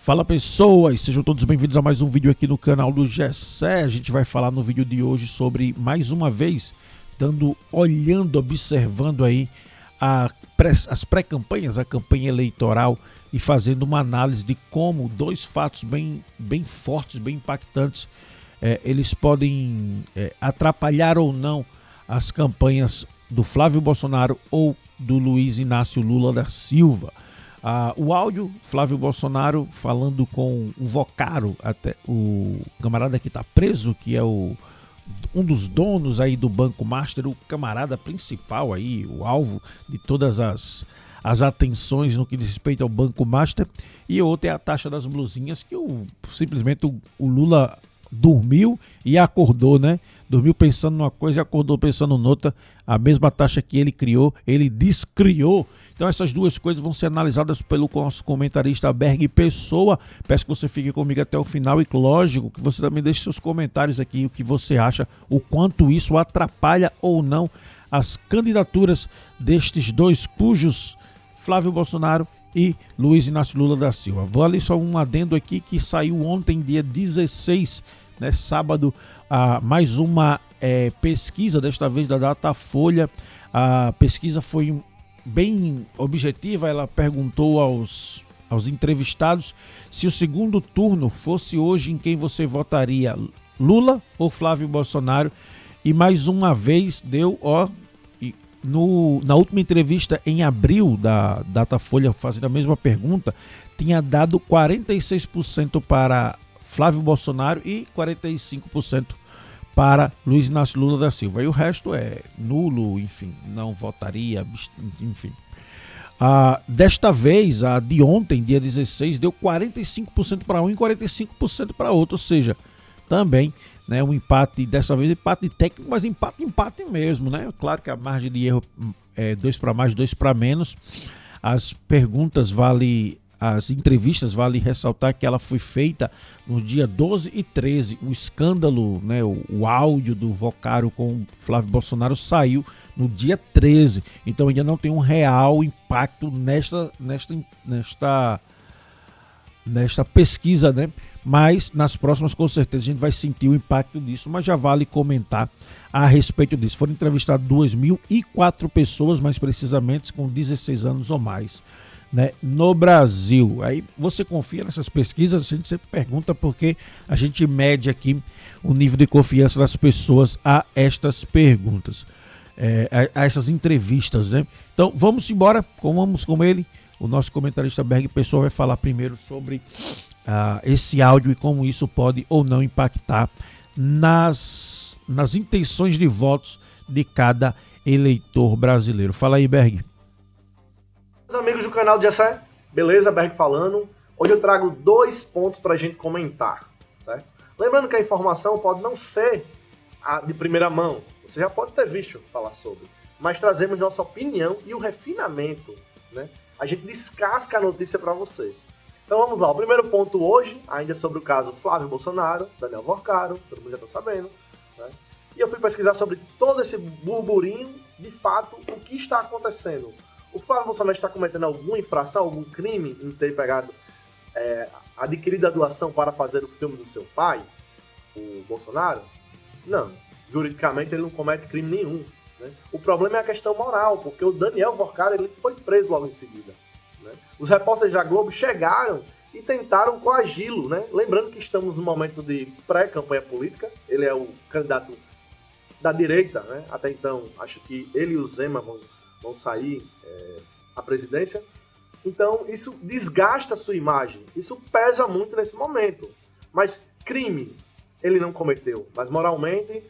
Fala pessoas, sejam todos bem-vindos a mais um vídeo aqui no canal do Gessé. A gente vai falar no vídeo de hoje sobre, mais uma vez, observando aí as pré-campanhas, a campanha eleitoral e fazendo uma análise de como dois fatos bem fortes, bem impactantes, eles podem atrapalhar ou não as campanhas do Flávio Bolsonaro ou do Luiz Inácio Lula da Silva. O áudio, Flávio Bolsonaro falando com o Vocaro, até o camarada que está preso, que é um dos donos aí do Banco Master, o camarada principal aí, o alvo de todas as atenções no que diz respeito ao Banco Master. E outra é a taxa das blusinhas, que simplesmente o Lula dormiu e acordou, né? Dormiu pensando numa coisa e acordou pensando noutra. A mesma taxa que ele criou, ele descriou. Então essas duas coisas vão ser analisadas pelo nosso comentarista Berg Pessoa. Peço que você fique comigo até o final e, lógico, que você também deixe seus comentários aqui, o que você acha, o quanto isso atrapalha ou não as candidaturas destes dois cujos, Flávio Bolsonaro e Luiz Inácio Lula da Silva. Vou ali só um adendo aqui que saiu ontem, dia 16, né, sábado, mais uma pesquisa, desta vez da Datafolha. A pesquisa foi bem objetiva, ela perguntou aos entrevistados se o segundo turno fosse hoje, em quem você votaria, Lula ou Flávio Bolsonaro, e mais uma vez deu, na última entrevista em abril da Datafolha, fazendo a mesma pergunta, tinha dado 46% para Flávio Bolsonaro e 45% para Luiz Inácio Lula da Silva. E o resto é nulo, enfim, não votaria, enfim. Desta vez, a de ontem, dia 16, deu 45% para um e 45% para outro, ou seja, também, né, um empate, dessa vez empate técnico, mas empate mesmo, né? Claro que a margem de erro é 2 para mais, 2 para menos. As entrevistas, vale ressaltar que ela foi feita no dia 12 e 13. O escândalo, né, o áudio do Vocaro com o Flávio Bolsonaro saiu no dia 13. Então ainda não tem um real impacto nesta pesquisa, né? Mas nas próximas, com certeza, a gente vai sentir o impacto disso, mas já vale comentar a respeito disso. Foram entrevistadas 2.004 pessoas, mais precisamente com 16 anos ou mais, né, no Brasil. Aí você confia nessas pesquisas? A gente sempre pergunta porque a gente mede aqui o nível de confiança das pessoas a estas perguntas, a essas entrevistas, né? Então vamos embora, vamos com ele. O nosso comentarista Berg Pessoa vai falar primeiro sobre esse áudio e como isso pode ou não impactar nas intenções de votos de cada eleitor brasileiro. Fala aí, Berg. Amigos do canal de Gessé, beleza? Berg falando. Hoje eu trago 2 pontos para a gente comentar, certo? Lembrando que a informação pode não ser de primeira mão, você já pode ter visto falar sobre, mas trazemos nossa opinião e o refinamento, né? A gente descasca a notícia para você. Então vamos lá, o primeiro ponto hoje, ainda sobre o caso Flávio Bolsonaro, Daniel Vocaro, todo mundo já está sabendo, né? E eu fui pesquisar sobre todo esse burburinho, de fato, o que está acontecendo. O Flávio Bolsonaro está cometendo alguma infração, algum crime em ter adquirido a doação para fazer o filme do seu pai, o Bolsonaro? Não, juridicamente ele não comete crime nenhum, né? O problema é a questão moral, porque o Daniel Vocaro ele foi preso logo em seguida, né? Os repórteres da Globo chegaram e tentaram coagi-lo, né? Lembrando que estamos no momento de pré-campanha política, ele é o candidato da direita, né? Até então, acho que ele e o Zema vão sair à presidência. Então isso desgasta a sua imagem, isso pesa muito nesse momento. Mas crime ele não cometeu, mas moralmente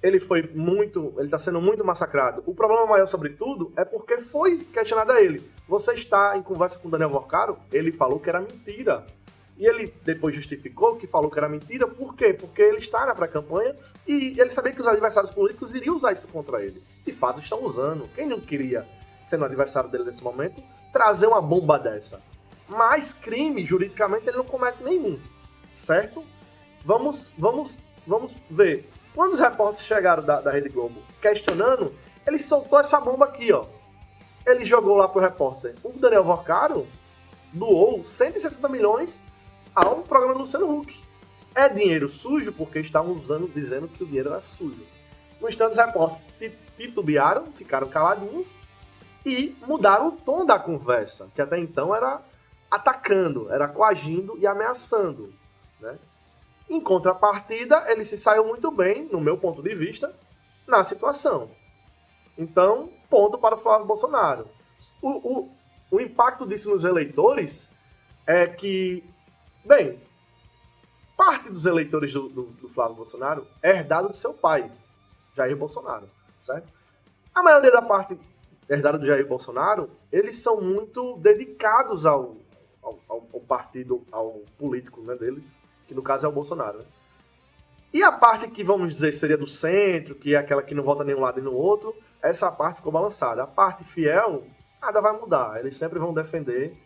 ele está sendo muito massacrado. O problema maior, sobretudo, é porque foi questionado a ele. Você está em conversa com o Daniel Vocaro? Ele falou que era mentira. E ele depois justificou que falou que era mentira. Por quê? Porque ele está na pré-campanha e ele sabia que os adversários políticos iriam usar isso contra ele. De fato, estão usando. Quem não queria, sendo adversário dele nesse momento, trazer uma bomba dessa? Mas crime, juridicamente, ele não comete nenhum. Certo? Vamos ver. Quando os repórteres chegaram da Rede Globo questionando, ele soltou essa bomba aqui, ó. Ele jogou lá pro repórter. O Daniel Vocaro doou 160 milhões ao programa do Luciano Huck. É dinheiro sujo porque estavam dizendo que o dinheiro era sujo. No instante, os repórteres titubearam, ficaram caladinhos e mudaram o tom da conversa, que até então era atacando, era coagindo e ameaçando, né? Em contrapartida, ele se saiu muito bem, no meu ponto de vista, na situação. Então, ponto para o Flávio Bolsonaro. O impacto disso nos eleitores é que, bem, parte dos eleitores do Flávio Bolsonaro é herdado do seu pai, Jair Bolsonaro, certo? A maioria da parte herdada do Jair Bolsonaro, eles são muito dedicados ao partido, ao político, né, deles, que no caso é o Bolsonaro, né? E a parte que, vamos dizer, seria do centro, que é aquela que não vota nem um lado nem no outro, essa parte ficou balançada. A parte fiel, nada vai mudar. Eles sempre vão defender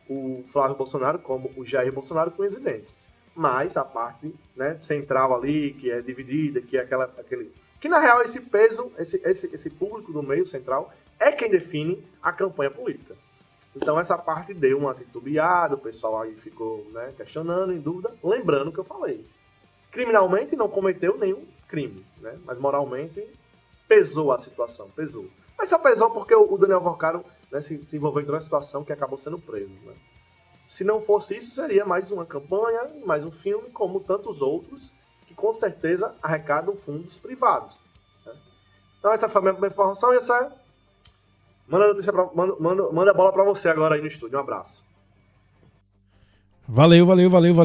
o Flávio Bolsonaro como o Jair Bolsonaro com os dentes. Mas a parte, né, central ali, que é dividida, que é aquele... Que, na real, esse peso, esse público do meio central é quem define a campanha política. Então, essa parte deu uma titubeada, o pessoal aí ficou, né, questionando, em dúvida, lembrando o que eu falei. Criminalmente, não cometeu nenhum crime, né, mas moralmente pesou a situação, pesou. Mas só pesou porque o Daniel Vocaro, né, se envolveu em uma situação que acabou sendo preso, né. Se não fosse isso, seria mais uma campanha, mais um filme, como tantos outros, que com certeza arrecadam fundos privados, né? Então, essa foi a minha primeira informação e essa é... Manda a bola pra você agora aí no estúdio. Um abraço. Valeu,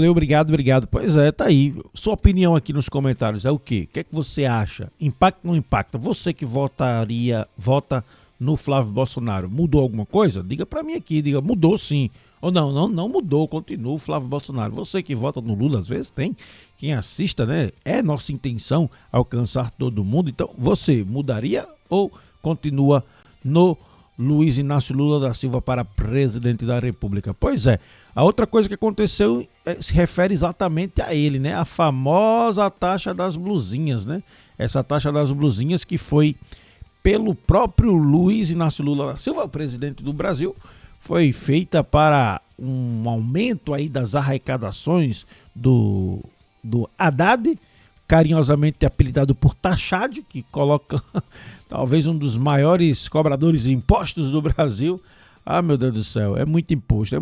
obrigado. Pois é, tá aí. Sua opinião aqui nos comentários é o quê? O que é que você acha? Impacta ou não impacta? Você que vota no Flávio Bolsonaro, mudou alguma coisa? Diga pra mim aqui, diga, mudou sim. Ou não mudou, continua o Flávio Bolsonaro. Você que vota no Lula, às vezes tem quem assista, né? É nossa intenção alcançar todo mundo. Então, você mudaria ou continua no Luiz Inácio Lula da Silva para presidente da República? Pois é, a outra coisa que aconteceu se refere exatamente a ele, né? A famosa taxa das blusinhas, né? Essa taxa das blusinhas que foi pelo próprio Luiz Inácio Lula da Silva, presidente do Brasil, foi feita para um aumento aí das arrecadações do Haddad, carinhosamente apelidado por Taxade, que coloca talvez um dos maiores cobradores de impostos do Brasil. Ah, meu Deus do céu, é muito imposto.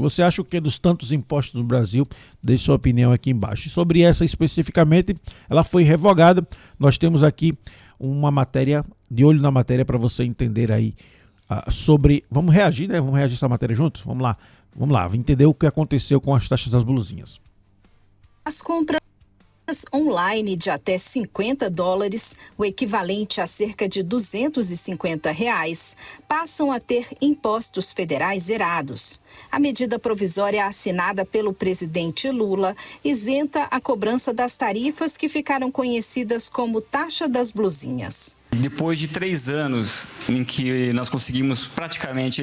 Você acha o que dos tantos impostos no Brasil? Deixe sua opinião aqui embaixo. E sobre essa especificamente, ela foi revogada. Nós temos aqui uma matéria, de olho na matéria, para você entender aí sobre... Vamos reagir, né? Vamos reagir a essa matéria juntos? Vamos lá, vamos entender o que aconteceu com as taxas das blusinhas. As compras online de até $50, o equivalente a cerca de R$250, passam a ter impostos federais zerados. A medida provisória assinada pelo presidente Lula isenta a cobrança das tarifas que ficaram conhecidas como taxa das blusinhas. Depois de 3 anos em que nós conseguimos praticamente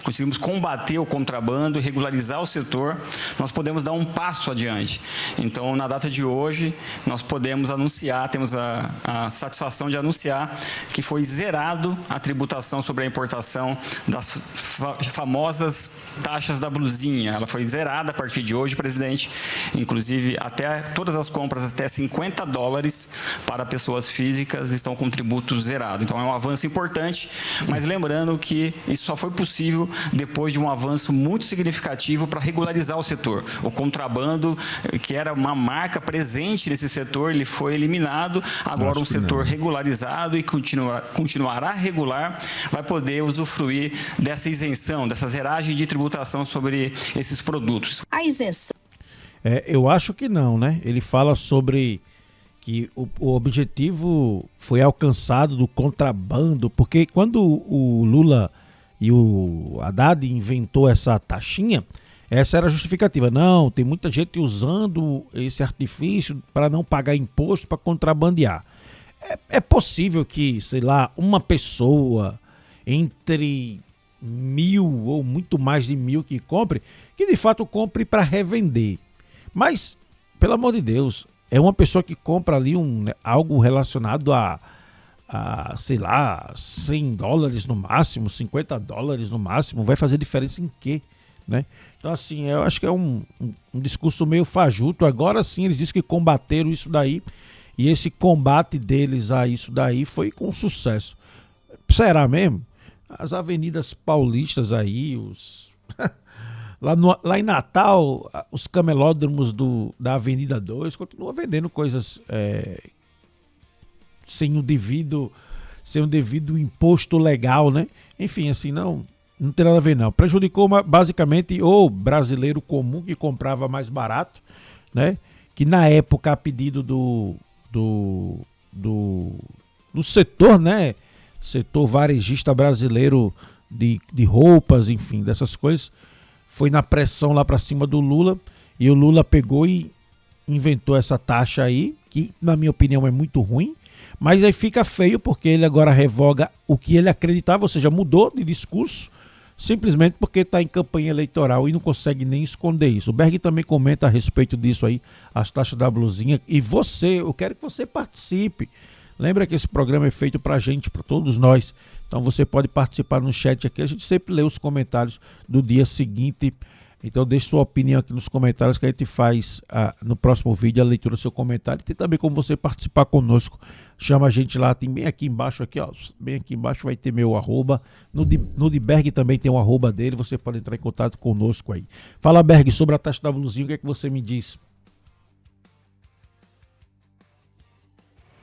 conseguimos combater o contrabando e regularizar o setor, nós podemos dar um passo adiante. Então, na data de hoje, nós podemos anunciar, temos a satisfação de anunciar que foi zerado a tributação sobre a importação das famosas taxas da blusinha. Ela foi zerada a partir de hoje, presidente. Inclusive, até todas as compras até $50 para pessoas físicas estão com tributo zerado. Então, é um avanço importante, mas lembrando que isso só foi possível depois de um avanço muito significativo para regularizar o setor. O contrabando, que era uma marca presente nesse setor, ele foi eliminado. Agora, um setor regularizado e continuará regular vai poder usufruir dessa isenção, dessa zeragem de tributação sobre esses produtos. A isenção. Eu acho que não, né? Ele fala sobre que o objetivo foi alcançado do contrabando, porque quando o Lula e o Haddad inventou essa taxinha, essa era a justificativa. Não, tem muita gente usando esse artifício para não pagar imposto, para contrabandear. É possível que, sei lá, uma pessoa entre 1.000 ou muito mais de 1.000 que compre, que de fato compre para revender. Mas, pelo amor de Deus, é uma pessoa que compra ali algo relacionado a, sei lá, $100 no máximo, $50 no máximo. Vai fazer diferença em quê? né? Então, assim, eu acho que é um discurso meio fajuto. Agora sim, eles dizem que combateram isso daí, e esse combate deles a isso daí foi com sucesso. Será mesmo? As avenidas paulistas aí, lá em Natal, os camelódromos da Avenida 2 continuam vendendo coisas sem o devido imposto legal, né? Enfim, assim, não tem nada a ver, não. Prejudicou basicamente o brasileiro comum que comprava mais barato, né? Que na época, a pedido do setor, né? Setor varejista brasileiro de roupas, enfim, dessas coisas, foi na pressão lá para cima do Lula, e o Lula pegou e inventou essa taxa aí, que na minha opinião é muito ruim, mas aí fica feio porque ele agora revoga o que ele acreditava, ou seja, mudou de discurso, simplesmente porque está em campanha eleitoral e não consegue nem esconder isso. O Berg também comenta a respeito disso aí, as taxas da blusinha, e eu quero que você participe. Lembra que esse programa é feito pra gente, pra todos nós. Então você pode participar no chat aqui. A gente sempre lê os comentários do dia seguinte. Então deixe sua opinião aqui nos comentários que a gente faz no próximo vídeo a leitura do seu comentário. Tem também como você participar conosco. Chama a gente lá, tem bem aqui embaixo, aqui, ó. Bem aqui embaixo vai ter meu arroba. No de Berg também tem o arroba dele. Você pode entrar em contato conosco aí. Fala, Berg, sobre a taxa da blusinha, o que é que você me diz?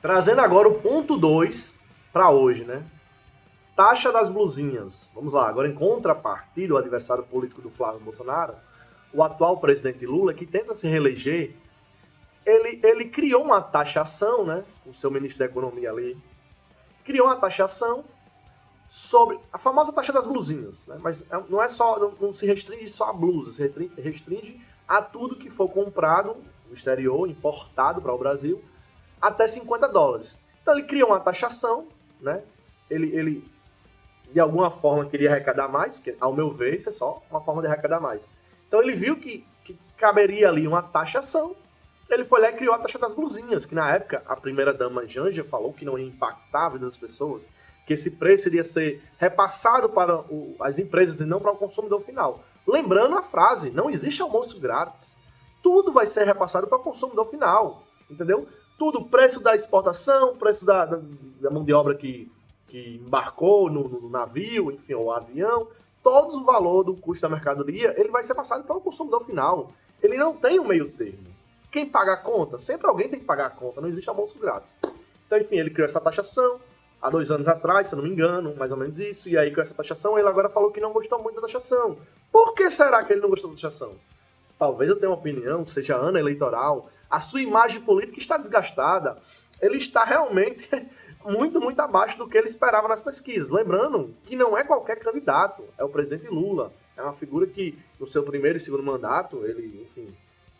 Trazendo agora o ponto 2 para hoje, né? Taxa das blusinhas. Vamos lá, agora em contrapartida, o adversário político do Flávio Bolsonaro, o atual presidente Lula, que tenta se reeleger, ele criou uma taxação, né? O seu ministro da Economia ali criou uma taxação sobre a famosa taxa das blusinhas, né? Mas não é só, não se restringe só a blusa, se restringe a tudo que for comprado no exterior, importado para o Brasil, até $50. Então ele criou uma taxação, né? Ele de alguma forma queria arrecadar mais, porque ao meu ver isso é só uma forma de arrecadar mais. Então ele viu que caberia ali uma taxação, ele foi lá e criou a taxa das blusinhas, que na época a primeira-dama Janja falou que não ia impactar a vida das pessoas, que esse preço iria ser repassado para as empresas e não para o consumidor final. Lembrando a frase, não existe almoço grátis. Tudo vai ser repassado para o consumidor final, entendeu? Tudo, preço da exportação, preço da mão de obra que embarcou no navio, enfim, o avião, todo o valor do custo da mercadoria, ele vai ser passado para o consumidor final. Ele não tem um meio termo. Quem paga a conta? Sempre alguém tem que pagar a conta, não existe almoço grátis. Então, enfim, ele criou essa taxação há 2 anos atrás, se eu não me engano, mais ou menos isso, e aí com essa taxação ele agora falou que não gostou muito da taxação. Por que será que ele não gostou da taxação? Talvez eu tenha uma opinião, seja ano eleitoral, a sua imagem política está desgastada, ele está realmente muito, muito abaixo do que ele esperava nas pesquisas. Lembrando que não é qualquer candidato, é o presidente Lula. É uma figura que, no seu primeiro e segundo mandato, ele, enfim,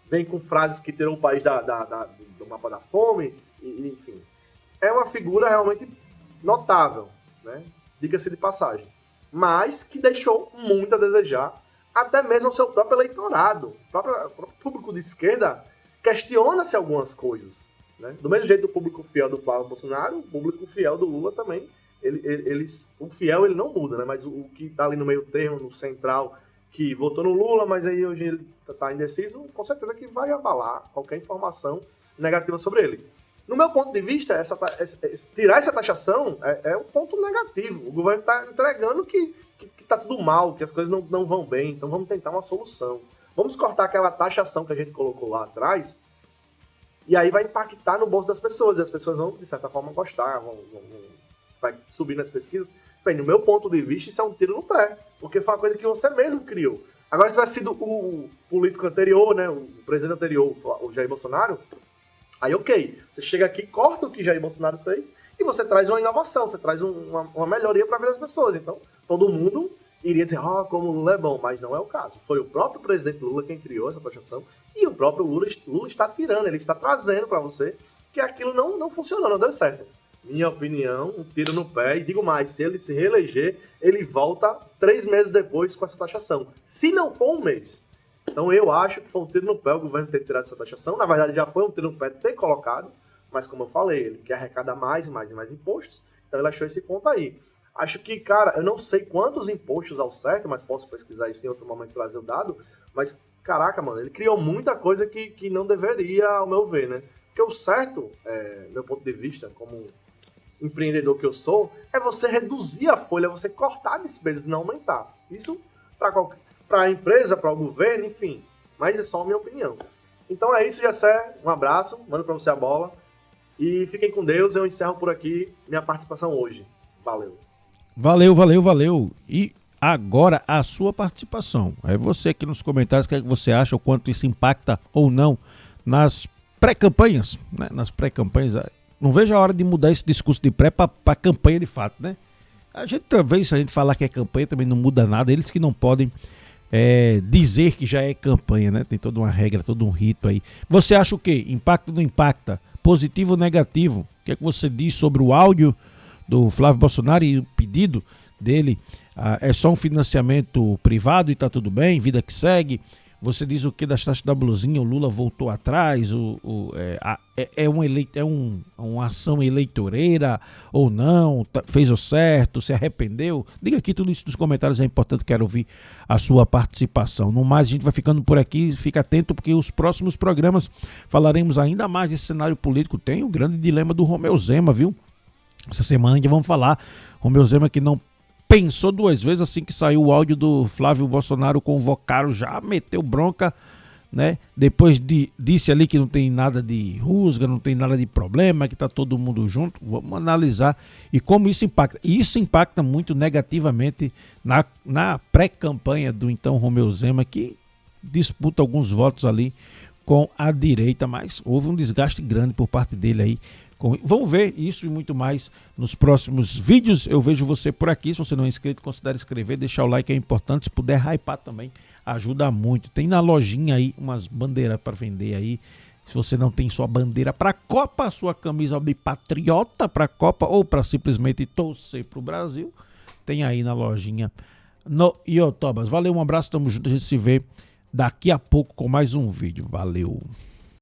vem com frases que tirou o país do mapa da fome, e, enfim. É uma figura realmente notável, né? Diga-se de passagem. Mas que deixou muito a desejar, até mesmo o seu próprio eleitorado. O próprio público de esquerda questiona-se algumas coisas. Né? Do mesmo jeito do público fiel do Flávio Bolsonaro, o público fiel do Lula também, o fiel ele não muda, né? Mas o que está ali no meio termo, no central, que votou no Lula, mas aí hoje ele está indeciso, com certeza que vai abalar qualquer informação negativa sobre ele. No meu ponto de vista, tirar essa taxação é um ponto negativo. O governo está entregando que está tudo mal, que as coisas não vão bem, então vamos tentar uma solução. Vamos cortar aquela taxação que a gente colocou lá atrás, e aí vai impactar no bolso das pessoas, e as pessoas vão, de certa forma, gostar, vai subir nas pesquisas. Bem, no meu ponto de vista, isso é um tiro no pé, porque foi uma coisa que você mesmo criou. Agora, se tivesse sido o político anterior, né, o presidente anterior, o Jair Bolsonaro, aí ok, você chega aqui, corta o que Jair Bolsonaro fez, e você traz uma inovação, você traz uma melhoria para a vida das pessoas. Então, todo mundo iria dizer, como o Lula é bom, mas não é o caso. Foi o próprio presidente Lula quem criou essa taxação, e o próprio Lula está tirando, ele está trazendo para você que aquilo não funcionou, não deu certo. Minha opinião, um tiro no pé, e digo mais, se ele se reeleger, ele volta 3 meses depois com essa taxação. Se não for 1 mês. Então eu acho que foi um tiro no pé o governo ter tirado essa taxação. Na verdade já foi um tiro no pé ter colocado, mas como eu falei, ele quer arrecadar mais e mais e mais impostos, então ele achou esse ponto aí. Acho que, cara, eu não sei quantos impostos ao certo, mas posso pesquisar isso em outro momento e trazer o dado, mas, caraca, mano, ele criou muita coisa que não deveria, ao meu ver, né? Porque o certo, meu ponto de vista, como empreendedor que eu sou, é você reduzir a folha, você cortar despesas e não aumentar. Isso para a empresa, para o governo, enfim. Mas é só a minha opinião. Então é isso, Jessé. Um abraço, mando para você a bola. E fiquem com Deus, eu encerro por aqui minha participação hoje. Valeu. Valeu. E agora a sua participação. É você aqui nos comentários, o que é que você acha, o quanto isso impacta ou não nas pré-campanhas, né? Nas pré-campanhas. Não vejo a hora de mudar esse discurso de pré para campanha de fato, né? A gente, talvez, se a gente falar que é campanha, também não muda nada. Eles que não podem dizer que já é campanha, né? Tem toda uma regra, todo um rito aí. Você acha o quê? Impacta ou não impacta? Positivo ou negativo? O que é que você diz sobre o áudio do Flávio Bolsonaro e o pedido dele? É só um financiamento privado e tá tudo bem, vida que segue. Você diz o que das taxas da blusinha? O Lula voltou atrás? Uma ação eleitoreira ou não? Fez o certo? Se arrependeu? Diga aqui tudo isso nos comentários, é importante, quero ouvir a sua participação. No mais, a gente vai ficando por aqui, fica atento porque os próximos programas falaremos ainda mais desse cenário político. Tem o grande dilema do Romeu Zema, viu? Essa semana ainda vamos falar. Romeu Zema que não pensou duas vezes assim que saiu o áudio do Flávio Bolsonaro convocaram, já meteu bronca, né? Depois disse ali que não tem nada de rusga, não tem nada de problema, que tá todo mundo junto. Vamos analisar e como isso impacta. E isso impacta muito negativamente na pré-campanha do então Romeu Zema, que disputa alguns votos ali com a direita, mas houve um desgaste grande por parte dele aí. Vamos ver isso e muito mais nos próximos vídeos. Eu vejo você por aqui. Se você não é inscrito, considere inscrever, deixar o like, é importante. Se puder hypar também, ajuda muito. Tem na lojinha aí umas bandeiras para vender aí. Se você não tem sua bandeira para a Copa, sua camisa de patriota para a Copa ou para simplesmente torcer para o Brasil, tem aí na lojinha no Iotobas. Valeu, um abraço, tamo junto. A gente se vê daqui a pouco com mais um vídeo. Valeu!